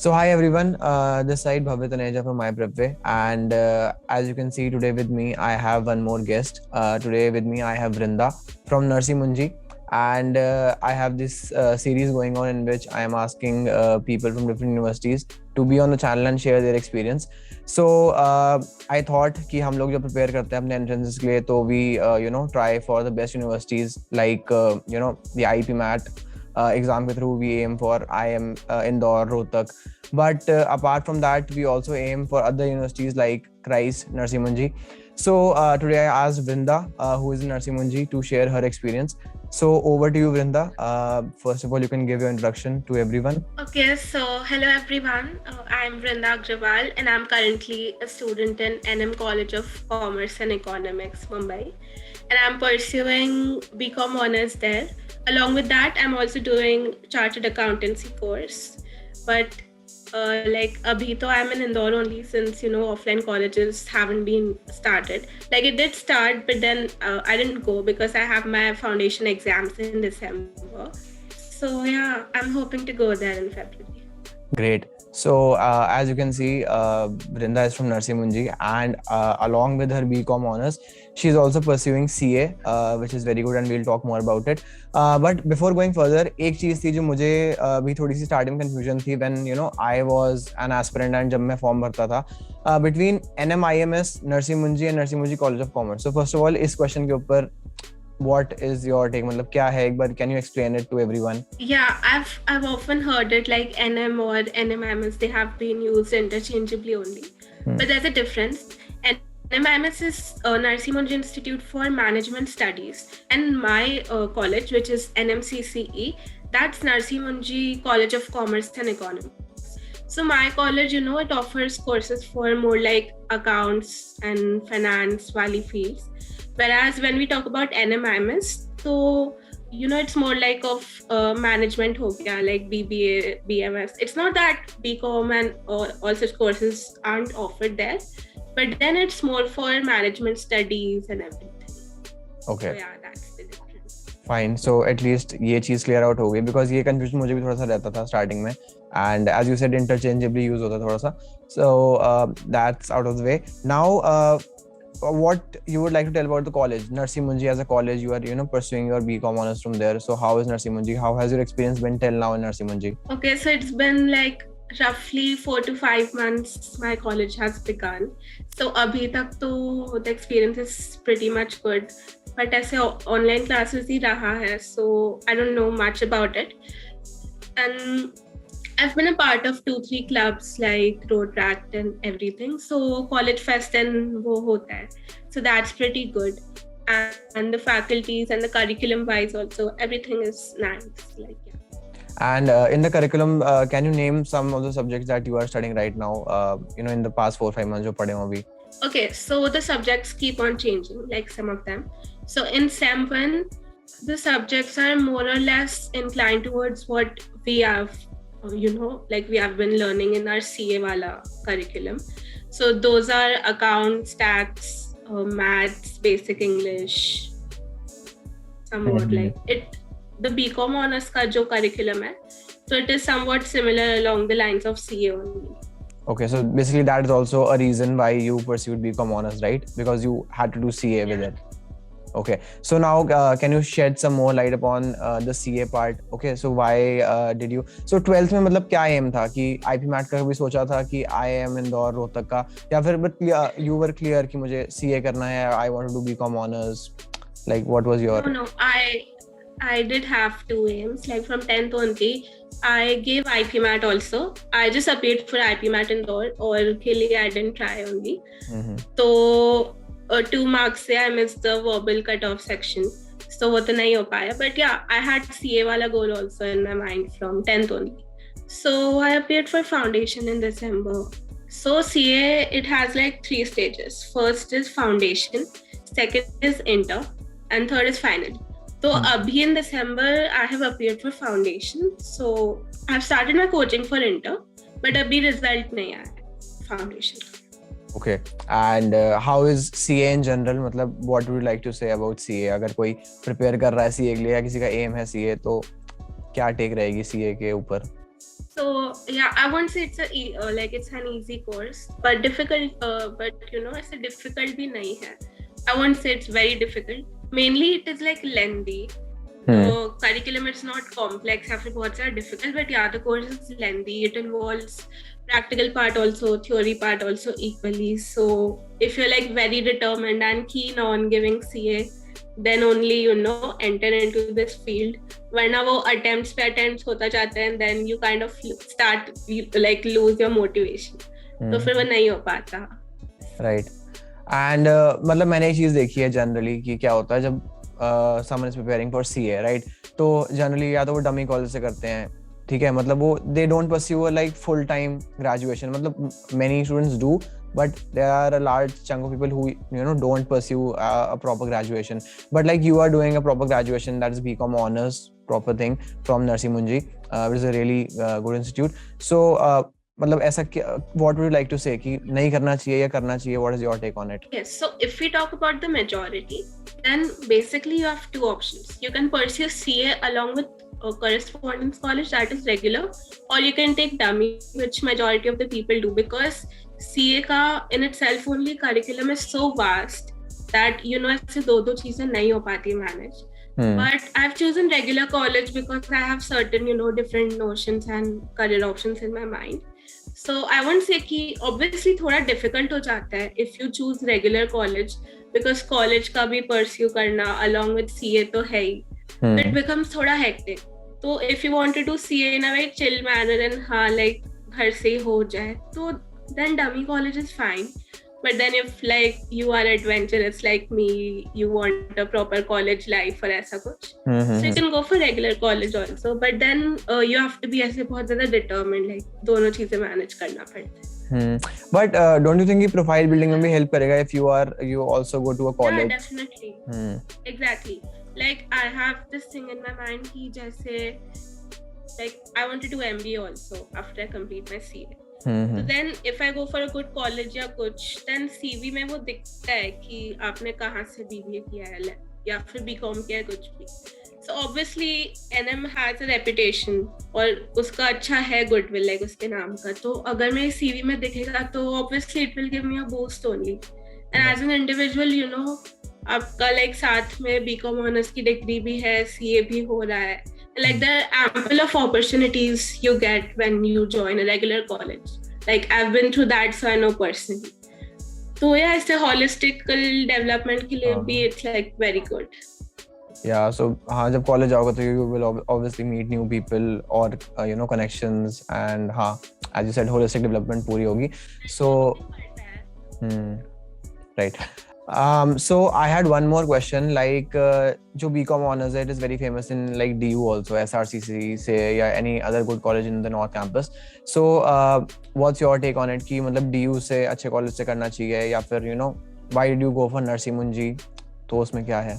So hi everyone, this side Bhavya Taneja from Myprepway, and as you can see today with me I have one more guest. Today with me I have Vrinda from Narsee Monjee, and I have this series going on in which I am asking people from different universities to be on the channel and share their experience. So I thought कि हम लोग जब prepare करते हैं अपने entrances के लिए तो we try for the best universities like the IPMAT. Exam ke through we aim for IIM Indore, Rohtak. But apart from that, we also aim for other universities like Christ, Narsee Monjee. So today I asked Vrinda, who is in Narsee Monjee, to share her experience. So over to you, Vrinda. First of all, you can give your introduction to everyone. Okay, so hello everyone. I'm Vrinda Agrawal and I'm currently a student in NM College of Commerce and Economics, Mumbai. And I'm pursuing Bcom honors there. Along with that, I'm also doing chartered accountancy course. But abhi to I'm in Indore only since offline colleges haven't been started. Like it did start, but then I didn't go because I have my foundation exams in December. So yeah, I'm hoping to go there in February. Great. So as you can see, Vrinda is from Narsee Monjee, and along with her BCom honors, she is also pursuing CA, which is very good, and we'll talk more about it. But before going further, एक चीज थी जो मुझे भी थोड़ी सी starting confusion थी when I was an aspirant and जब मैं form भरता था between NMIMS, Narsee Monjee and Narsee Monjee College of Commerce. So first of all, इस question के ऊपर what is your take? मतलब क्या है एक बार can you explain it to everyone? Yeah, I've often heard it like NM or NMIMS, they have been used interchangeably only. But there's a difference. NMIMS is Narsee Monjee Institute for Management Studies, and my college, which is NMCCE, that's Narsee Monjee College of Commerce and Economics. So my college, it offers courses for more like accounts and finance, valley fields. Whereas when we talk about NMIMS, so it's more like of management ho gaya, like BBA, BMS. It's not that BCom and all such courses aren't offered there, but then it's more for management studies and everything. Okay. So yeah, that's the difference. Fine. So at least ये चीज clear out हो गई because ये confusion मुझे भी थोड़ा सा रहता था starting में, and as you said interchangeably use होता थोड़ा सा. So that's out of the way. Now what you would like to tell about the college, Narsee Monjee as a college? You are pursuing your BCom honors from there. So how is Narsee Monjee? How has your experience been till now in Narsee Monjee? Okay, so it's been like roughly 4 to 5 months my college has begun. So abhi tak to the experience is pretty much good. But aise online classes hi raha hai, so I don't know much about it. And I've been a part of 2-3 clubs like road track and everything. So college fest and wo hota hai. So that's pretty good. And the faculties and the curriculum wise also, everything is nice. Like yeah. And in the curriculum, can you name some of the subjects that you are studying right now? In the past 4-5 months jo padhe ho abhi. Okay, so the subjects keep on changing, like some of them. So in Sem 1, the subjects are more or less inclined towards what we have like we have been learning in our CA wala curriculum. So those are accounts, tax, maths, basic English, somewhat like it. The BCom honors ka jo curriculum hai, so it is somewhat similar along the lines of CA only. Okay, so basically that is also a reason why you pursued BCom honors, right? Because you had to do CA with it. Okay, so now can you shed some more light upon the CA part? Okay, so why did you? So 12th में मतलब क्या aim था कि IPMAT का भी सोचा था कि IIM Indore रोहतक का, या फिर but you were clear कि मुझे CA करना है, I want to do BCom honors. Like what was your? No, I did have 2 aims. Like from 10th only, I gave IPMAT also. I just appeared for IPMAT Indore, or के लिए I didn't try only. तो 2 marks से I missed the verbal cut-off section. So वो तो नहीं हो पाया. But yeah, I had CA वाला goal also in my mind from 10th only. So I appeared for foundation in December. So CA, it has like 3 stages. First is foundation, second is inter, and third is final. So abhi in December, I have appeared for foundation. So I've started my coaching for inter, but abhi result nahi aaya foundation. Okay, and how is CA in general? मतलब what would you like to say about CA? अगर कोई prepare कर रहा है CA के लिए या किसी का aim है CA, तो क्या take रहेगी CA के ऊपर? So yeah, I won't say like it's an easy course, but difficult. But it's a difficult bhi nahi hai. I won't say it's very difficult. Mainly, it is like lengthy. The curriculum is not complex या फिर बहुत सारा difficult, but yeah, the course is lengthy. It involves practical part also, theory part also equally. So if you're like very determined and keen on giving CA, then only enter into this field. वरना वो attempts होता जाता है, and then you kind of start like lose your motivation. तो फिर वो नहीं हो पाता. Right. And मतलब मैंने एक चीज देखी है जनरली कि क्या होता है जब someone is preparing for CA, right? तो जनरली या तो वो डमी कॉलेज से करते हैं, ठीक है, मतलब वो they don't pursue a like full time graduation. मतलब many students do, but there are a large chunk of people who don't pursue a proper graduation. But like you are doing a proper graduation, that is Bcom honors proper thing from Narsee Monjee, which is a really good institute. So मतलब ऐसा what would you like to say कि नहीं करना चाहिए या करना चाहिए? What is your take on it? Yes, so if we talk about the majority, then basically you have two options. You can pursue CA along with a correspondence college, that is regular, or you can take dummy, which majority of the people do, because CA का in itself only curriculum is so vast that ऐसे दो चीजें नहीं हो पाती manage. But I've chosen regular college because I have certain different notions and career options in my mind. So I won't say कि obviously थोड़ा difficult हो जाता है if you choose regular college, because college का भी pursue करना along with CA तो है ही. It becomes थोड़ा hectic. तो if you want to do CA in a very chill manner and हाँ like घर से हो जाए, तो then dummy college is fine. But then if like you are adventurous like me, you want a proper college life or ऐसा कुछ, so you can go for regular college also. But then you have to be ऐसे बहुत ज़्यादा determined, like दोनों चीजें manage करना पड़ता है. But don't you think कि profile building में भी help करेगा if you also go to a college? Yeah, definitely. Exactly. Like I have this thing in my mind कि जैसे like I want to do MBA also after I complete my CA. So then if I go for a good college या कुछ, then CV में वो दिखता है कि आपने कहाँ से BBA किया है या फिर BCom किया है कुछ भी. So obviously NM has a reputation और उसका अच्छा है goodwill like उसके नाम का. तो अगर मेरे CV में दिखेगा तो obviously it will give me a boost only. And as an individual आपका like साथ में BCom honors की degree भी है, CA भी हो रहा है. Like there are ample of opportunities you get when you join a regular college. Like I've been through that, so I know personally. So yeah, it's a holistical development के लिए भी it's like very good. Yeah, so हाँ जब college जाओगे तो you will obviously meet new people or connections, and हाँ as you said holistic development पूरी होगी. So right. So I had one more question, like जो BCom honors it is very famous in like DU also, SRCC से या any other good college in the North Campus. So what's your take on it कि मतलब DU से अच्छे college से करना चाहिए या फिर why did you go for Narsee Monjee? तो उसमें क्या है?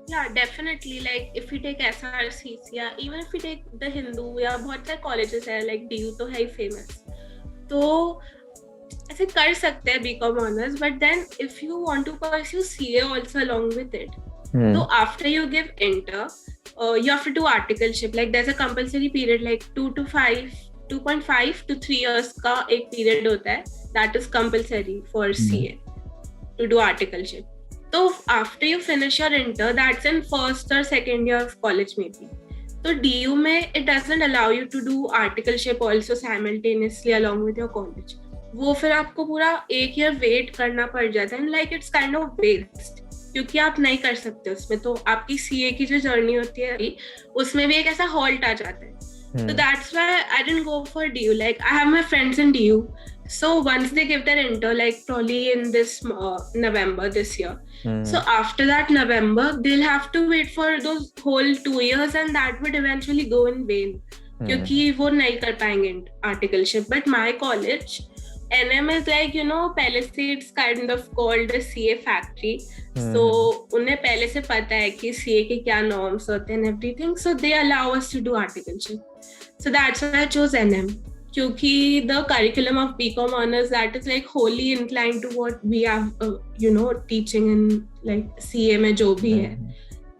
Yeah, definitely. Like if we take SRCC, yeah, even if we take the Hindu, या बहुत सारे colleges है, like DU तो है ही famous. तो ऐसे कर सकते हैं BCom honors, but then if you want to pursue CA also along with it, so after you give inter, you have to do articleship. Like there's a compulsory period like 2.5 to 3 years का एक period होता है, that is compulsory for CA to do articleship. So after you finish your inter, that's in first or second year of college maybe. So DU में it doesn't allow you to do articleship also simultaneously along with your college. वो फिर आपको पूरा एक year wait करना पड़ जाता है, like it's kind of waste, क्योंकि आप नहीं कर सकते उसमें. तो आपकी सीए की जो जर्नी होती है उसमें भी एक ऐसा हॉल्ट आ जाता है. तो that's why I didn't go for DU. Like I have my friends in DU, so once they give their inter, like probably in this November this year, so after that November they'll have to wait for those whole 2 years, and that would eventually go in vain क्योंकि वो नहीं कर पाएंगे articleship. But my college NM is like पहले से it's kind of called a CA factory. So उन्हें पहले से पता है कि CA के क्या norms होते हैं and everything, so they allow us to do articleship. So that's why I chose NM, क्योंकि the curriculum of BCom honors that is like wholly inclined to what we have teaching in like CA में जो भी है.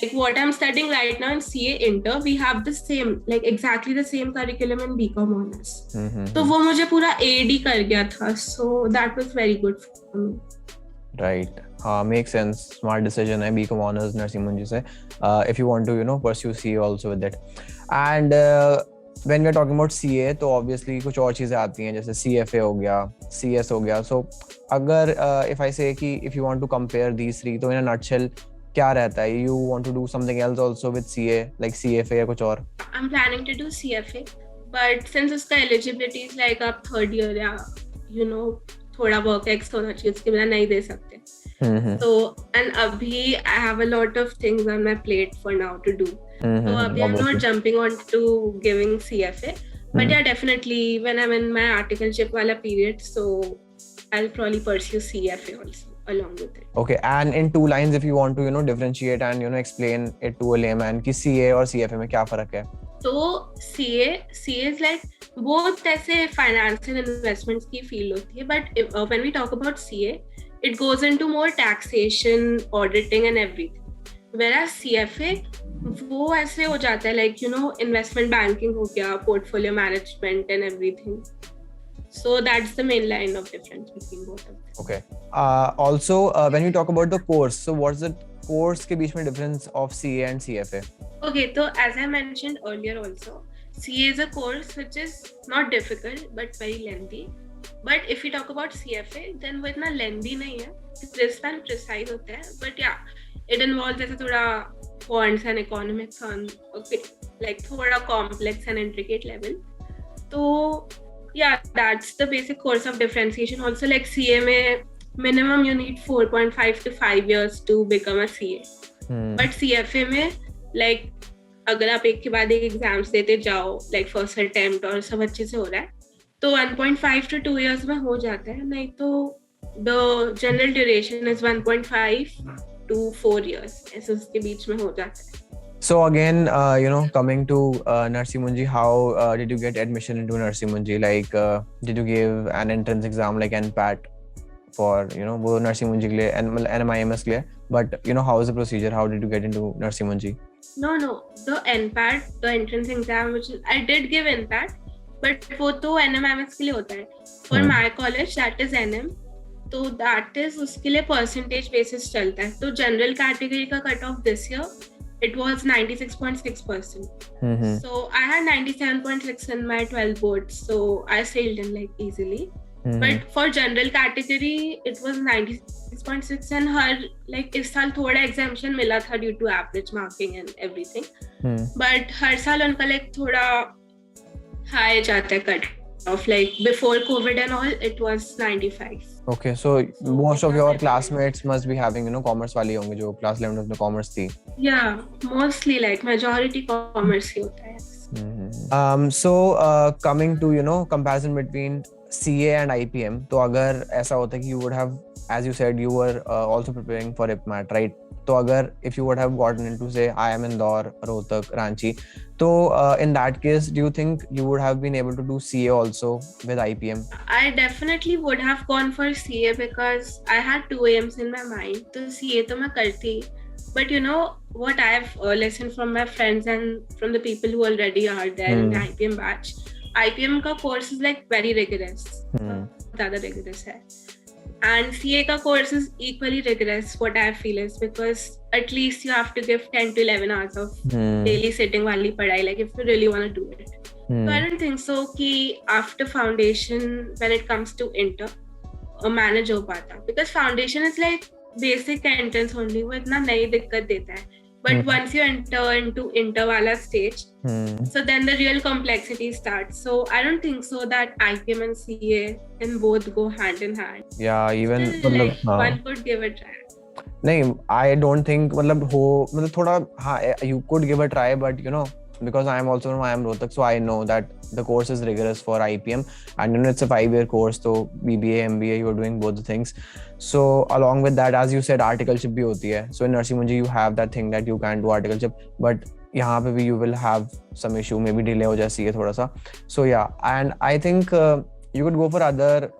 like what I'm studying right now in CA Inter, we have the same, like exactly the same curriculum in Bcom honors. तो वो मुझे पूरा AD कर गया था, so that was very good for me. Right. Makes sense. Smart decision है Bcom honors Narsee Monjee से. If you want to pursue CA also with it. And when we are talking about CA, तो obviously कुछ और चीजें आती हैं जैसे CFA हो गया, CS हो गया. So अगर if I say कि if you want to compare these three, तो in a nutshell क्या रहता है? You want to do something else also with CA, like CFA या कुछ और? I'm planning to do CFA, but since उसका eligibility is like up third year या थोड़ा work ex होना चाहिए, उसके बिना नहीं दे सकते. So and अभी I have a lot of things on my plate for now to do. So अभी I'm not jumping on to giving CFA, but yeah, definitely when I'm in my articleship वाला period, so I'll probably pursue CFA also along with it. Okay, and in two lines, if you want to differentiate and explain it to a layman कि CA और CFA में क्या फर्क है? तो CA is like both ऐसे financial investments की field होती है, but when we talk about CA, it goes into more taxation, auditing and everything. Whereas CFA वो ऐसे हो जाता है like investment banking हो गया, portfolio management and everything. So that's the main line of difference between both of them. Okay. Also, when we talk about the course, so what's the course के बीच में difference of CA and CFA? Okay, so as I mentioned earlier also, CA is a course which is not difficult but very lengthy. But if we talk about CFA, then वो इतना lengthy नहीं है, crisp and precise होता है. But yeah, it involves ऐसे थोड़ा quants and economics on, okay, like थोड़ा complex and intricate level. तो yeah, that's the basic course of differentiation. Also, like CA में minimum you need 4.5 to 5 years to become a CA. But CFA में like अगर आप एक के बाद एक एग्जाम्स देते जाओ, like first attempt और सब अच्छे से हो रहा है, तो 1.5 to 2 years में हो जाता है. नहीं तो the general duration is 1.5 to 4 years. ऐसे उसके बीच में हो जाता है. So again, coming to Narsee Monjee, how did you get admission into Narsee Monjee? Like, did you give an entrance exam like NPAT for वो Narsee Monjee के लिए NMIMS के लिए? But how is the procedure? How did you get into Narsee Monjee? No, the NPAT, the entrance exam, which I did give NPAT, but वो तो NMIMS के लिए होता है. For my college, that is NM. तो that is उसके लिए percentage basis चलता है. तो general category का cut off this year, it was 96.6%. So I had 97.6 in my 12 boards, so I sailed in like easily. But for general category, it was 96.6 and her like इस साल थोड़ा exemption मिला था due to average marking and everything. But हर साल उनका like थोड़ा high जाता है cut off. Like before COVID and all, it was 95. Okay, so most of your classmates must be having commerce वाली होंगे जो class 11 में commerce थी. Yeah, mostly like majority commerce ही होता है. So coming to comparison between CA and IPM, तो अगर ऐसा होता कि you would have, as you said, you were also preparing for IPMAT, right? तो अगर if you would have gotten into say IIM Indore, Rohtak, Ranchi, तो in that case, do you think you would have been able to do CA also with IPM? I definitely would have gone for CA because I had 2 aims in my mind. तो CA तो मैं करती. But what I have listened from my friends and from the people who already are there in the IPM batch, IPM का course is like very rigorous. ज़्यादा rigorous है. And CA का course is equally rigorous, what I feel is, because at least you have to give 10 to 11 hours of daily sitting वाली पढ़ाई, like if you really want to do it. So I don't think so कि after foundation, when it comes to inter, manage हो पाता. Because foundation is like basic entrance only, वो इतना नई दिक्कत देता है. But once you enter into inter wala stage, so then the real complexity starts. So I don't think so that IPM and CA can both go hand in hand. Yeah, even like, one could give it a try. नहीं, I don't think मतलब थोड़ा हाँ, you could give a try, but because I am also from IIM Rohtak, so I know that the course is rigorous for IPM, and it's a 5-year course, so BBA, MBA, you're doing both the things. So along with that, as you said, articleship भी होती है. So in Narsee Monjee, you have that thing that you can do articleship, but यहाँ पे भी you will have some issue, maybe delay हो जाती है थोड़ा सा. So yeah, and I think you could go for other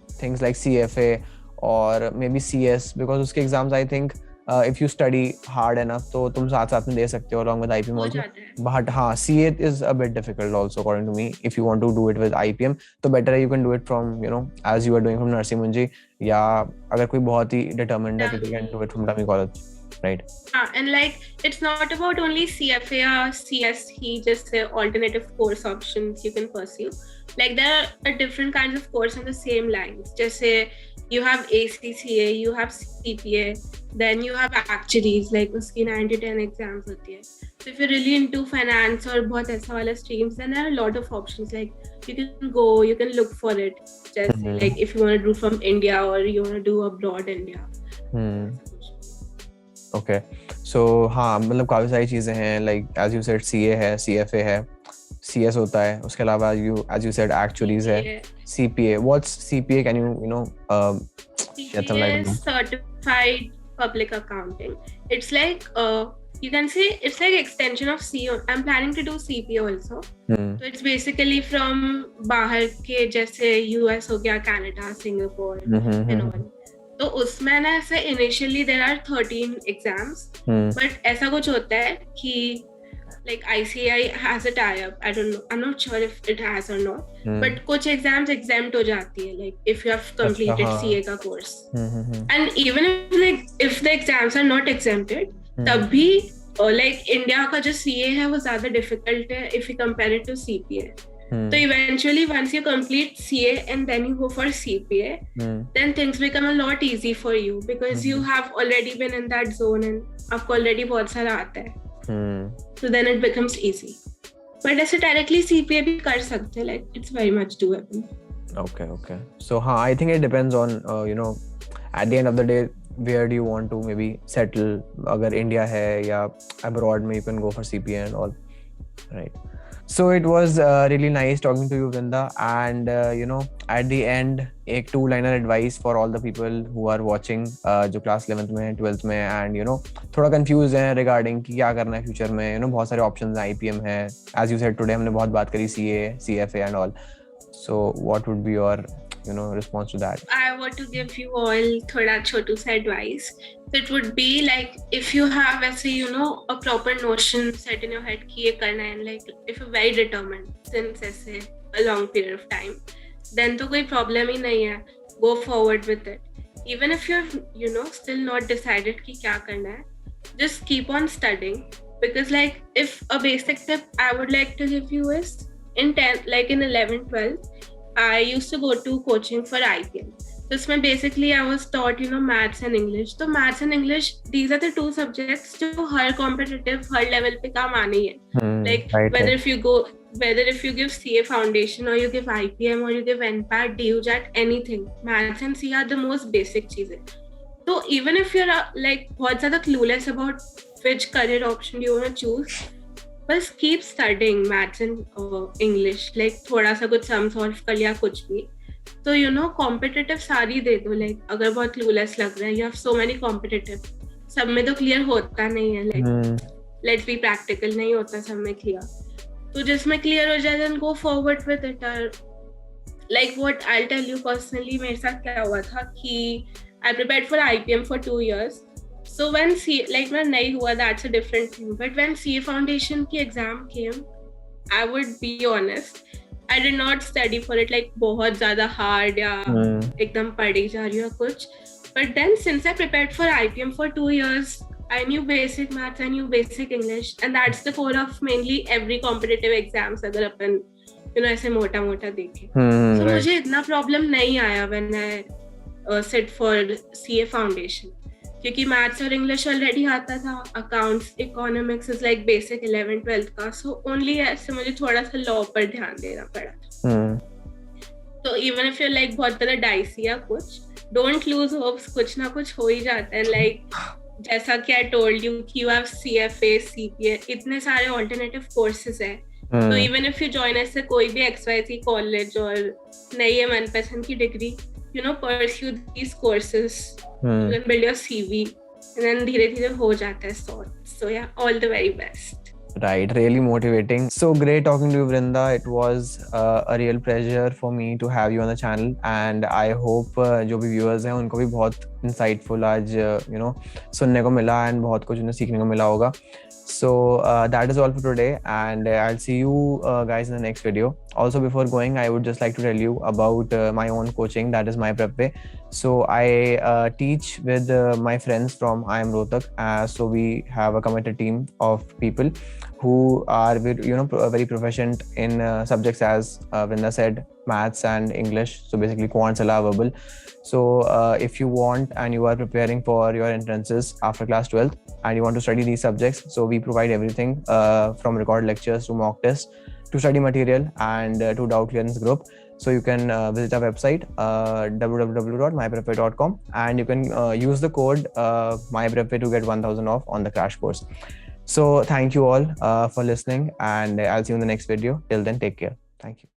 things like CFA or maybe CS, because उसके exams I think if you study hard enough तो तुम साथ साथ में दे सकते हो along with IPM हो also. जाता है. But हाँ, CA is a bit difficult also according to me. If you want to do it with IPM, तो better है you can do it from, you know, as you are doing from Narsee Monjee, या अगर कोई बहुत ही determined है तो they can do it from Dummy College, right? And like it's not about only CFA or CSE, just alternative course options you can pursue. Like there are different kinds of course on the same lines. Just say you have ACCA, you have CPA, then you have actuaries, like uski 9 to 10 exams होती है. So if you're really into finance or बहुत ऐसा वाला streams, then there are a lot of options. Like you can go, you can look for it. Just like if you want to do from India or you want to do abroad India. Okay. So हाँ, मतलब काफी सारी चीजें हैं, like as you said CA है, CFA है, CS होता है, उसके अलावा as you said actuaries है, CPA. What's CPA? Can you know shed some light on that? Certified Public Accounting. It's like you can say it's like extension of CO. I'm planning to do CPA also. So it's basically from बाहर के जैसे US हो गया, Canada, Singapore and all. तो उसमें ना ऐसे initially there are 13 exams, but ऐसा कुछ होता है कि like ICAI has a tie-up. I don't know. I'm not sure if it has or not. But कुछ exams exempt हो जाती है, like if you have completed CA का course. And even if the exams are not exempted, तब भी like India का जो CA है वो ज़्यादा difficult है if you compare it to CPA. So eventually once you complete CA and then you go for CPA, then things become a lot easy for you because you have already been in that zone and आपको already बहुत सारा आता है. So then it becomes easy. But ऐसे directly CPA भी कर सकते हैं, like it's very much doable. Okay. So I think it depends on you know, at the end of the day, where do you want to maybe settle? अगर India है या abroad में you can go for CPA and all, right? So it was really nice talking to you, Vrinda, and you know, at the end एक 2-liner advice for all the people who are watching जो class 11th में हैं, 12th में, and you know थोड़ा confused हैं regarding कि क्या करना है future में. You know बहुत सारे options हैं, IPM है, as you said today हमने बहुत बात करी CA, CFA and all. So what would be your response to that? I want to give you all थोड़ा छोटू सा advice. So it would be like if you have ऐसे a proper notion set in your head कि ये करना है, and like if you're very determined since ऐसे a long period of time, then तो कोई problem ही नहीं है. Go forward with it. Even if you're still not decided कि क्या करना है, just keep on studying, because like if a basic tip I would like to give you is in 11th, 12th, I used to go to coaching for IPM. So इसमें basically I was taught maths and English. So maths and English, these are the two subjects जो हर competitive हर level पे काम आने ही है. Like whether if you give CA foundation or you give IPM or you give NPAT, DU-JAT, anything, maths and CA are the most basic चीजें. So even if you're like बहुत ज़्यादा clueless about which career option you want to choose, बस keep studying maths and English, like थोड़ा सा कुछ sum solve कर लिया कुछ भी. तो competitive सारी दे दो. like अगर बहुत clueless लग रहा है, you have so many competitive, सब में तो clear होता नहीं है. like let's be practical, नहीं होता सब में clear. तो जिसमें clear हो जाए then go forward with it. और like what I'll tell you personally, मेरे साथ क्या हुआ था कि I prepared for IPM for 2 years. So when when nahi hua, that's a different thing. But when CA foundation ki exam came, I would be honest, I did not study for it like बहुत ज़्यादा hard या एकदम पढ़ी जा रही हो कुछ. But then since I prepared for IPM for 2 years, I knew basic maths, I knew basic English, and that's the core of mainly every competitive exams अगर अपन ऐसे मोटा देखें. So मुझे इतना problem नहीं आया when I sit for CA foundation. क्योंकि maths और इंग्लिश ऑलरेडी आता था, accounts, economics is like basic 11th 12th का. सो ओनली ऐसे मुझे थोड़ा सा लॉ पर ध्यान देना पड़ा. तो इवन इफ यू लाइक बहुत ज़्यादा डाइसी या कुछ, डोंट लूज होप्स, कुछ ना कुछ हो ही जाता है. लाइक जैसा कि आई टोल्ड यू कि यू हैव CFA, CPA, इतने सारे ऑल्टरनेटिव कोर्सेज हैं. तो इवन इफ यू जॉइन ऐसे कोई भी XYZ कॉलेज और नहीं है मनपसंद की degree, pursue these courses. You can build your CV and then धीरे-धीरे हो जाता है sort. So yeah, all the very best. Right, really motivating. So great talking to you, Vrinda. It was a real pleasure for me to have you on the channel, and I hope जो भी viewers हैं उनको भी बहुत insightful आज सुनने को मिला and बहुत कुछ उन्हें सीखने को मिला होगा. So that is all for today, and I'll see you guys in the next video. Also, before going, I would just like to tell you about my own coaching, that is Myprepway. So I teach with my friends from IIM Rohtak. So we have a committed team of people who are very proficient in subjects as Vrinda said, maths and English. So basically quants, verbal. So if you want and you are preparing for your entrances after class 12th and you want to study these subjects, so we provide everything from recorded lectures to mock tests to study material and to doubt clearance group. So you can visit our website www.myprepway.com and you can use the code myprepway to get 1000 off on the crash course. So thank you all for listening, and I'll see you in the next video. Till then, take care. Thank you.